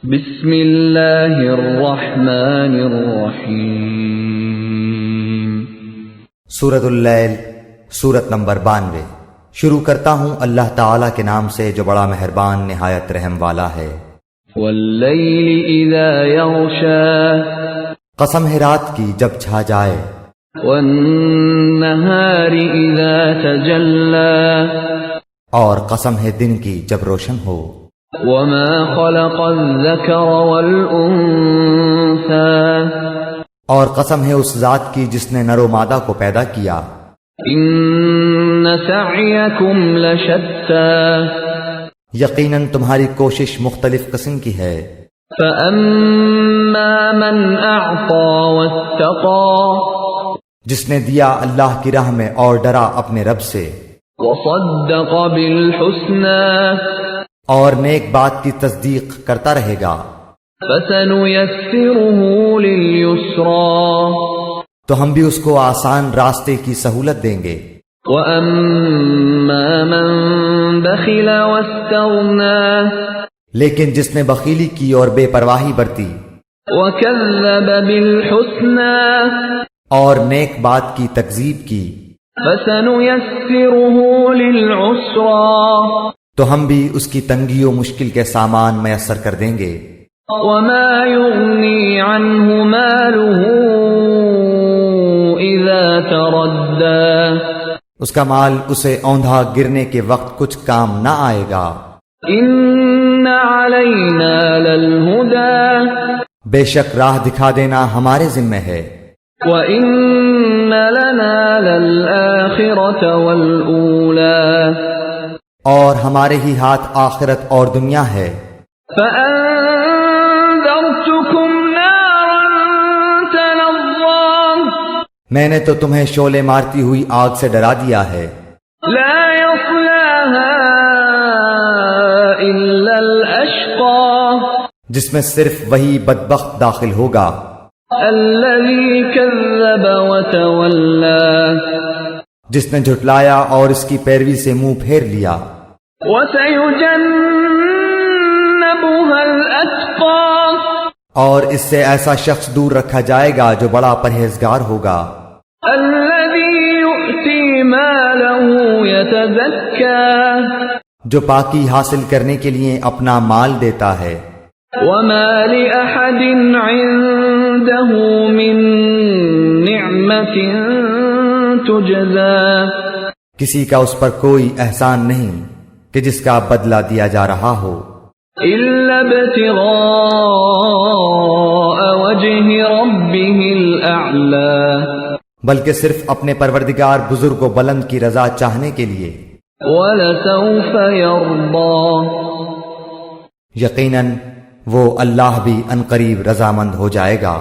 بسم اللہ الرحمن الرحیم۔ سورۃ اللیل، سورت نمبر 92۔ شروع کرتا ہوں اللہ تعالیٰ کے نام سے جو بڑا مہربان نہایت رحم والا ہے۔ واللیل اذا یغشا، قسم ہے رات کی جب چھا جائے، والنہار اذا تجلی، اور قسم ہے دن کی جب روشن ہو، وما خلق الذکر والانثى، اور قسم ہے اس ذات کی جس نے نر و مادہ کو پیدا کیا، ان سعیکم لشتی، یقیناً تمہاری کوشش مختلف قسم کی ہے۔ فاما من اعطى واتقى، جس نے دیا اللہ کی راہ میں اور ڈرا اپنے رب سے، وصدق بالحسنى، اور نیک بات کی تصدیق کرتا رہے گا، فسنيسره لليسرى، تو ہم بھی اس کو آسان راستے کی سہولت دیں گے۔ وَأَمَّا مَن بَخِلَ وَاسْتَغْنَى، لیکن جس نے بخیلی کی اور بے پرواہی برتی، وَكَذَّبَ بِالْحُسْنَى، اور نیک بات کی تکذیب کی، فَسَنُيَسِّرُهُ لِلْعُسْرَى، تو ہم بھی اس کی تنگی و مشکل کے سامان میسر کر دیں گے۔ وَمَا يُغْنِي عَنْهُ مَالُهُ إِذَا تَرَدَّى، اس کا مال اسے اوندھا گرنے کے وقت کچھ کام نہ آئے گا۔ إِنَّ عَلَيْنَا لَلْهُدَى، بے شک راہ دکھا دینا ہمارے ذمہ ہے، وَإِنَّ لَنَا لَلْآخِرَةَ وَالْأُولَى، اور ہمارے ہی ہاتھ آخرت اور دنیا ہے۔ فَأَنذَرْتُكُمْ نَارًا تَلَظَّى، میں نے تو تمہیں شعلے مارتی ہوئی آگ سے ڈرا دیا ہے، لَا يَصْلَاهَا إِلَّا الْأَشْقَى، جس میں صرف وہی بدبخت داخل ہوگا، الَّذِي كَذَّبَ وَتَوَلَّى، جس نے جھٹلایا اور اس کی پیروی سے منہ پھیر لیا۔ وَسَيُجَنَّبُهَا الْأَتْقَى، اور اس سے ایسا شخص دور رکھا جائے گا جو بڑا پرہیزگار ہوگا، الَّذِي يُؤْتِي مَالَهُ يَتَزَكَّى، جو پاکی حاصل کرنے کے لیے اپنا مال دیتا ہے۔ وَمَا لِأَحَدٍ عِندَهُ مِن نِعْمَةٍ تُجْزَى، کسی کا اس پر کوئی احسان نہیں کہ جس کا بدلہ دیا جا رہا ہو، إِلَّا ابْتِغَاءَ وَجْهِ رَبِّهِ الْأَعْلَى، بلکہ صرف اپنے پروردگار بزرگ و بلند کی رضا چاہنے کے لیے۔ وَلَسَوْفَ يَرْضَى، یقیناً وہ اللہ بھی عنقریب رضامند ہو جائے گا۔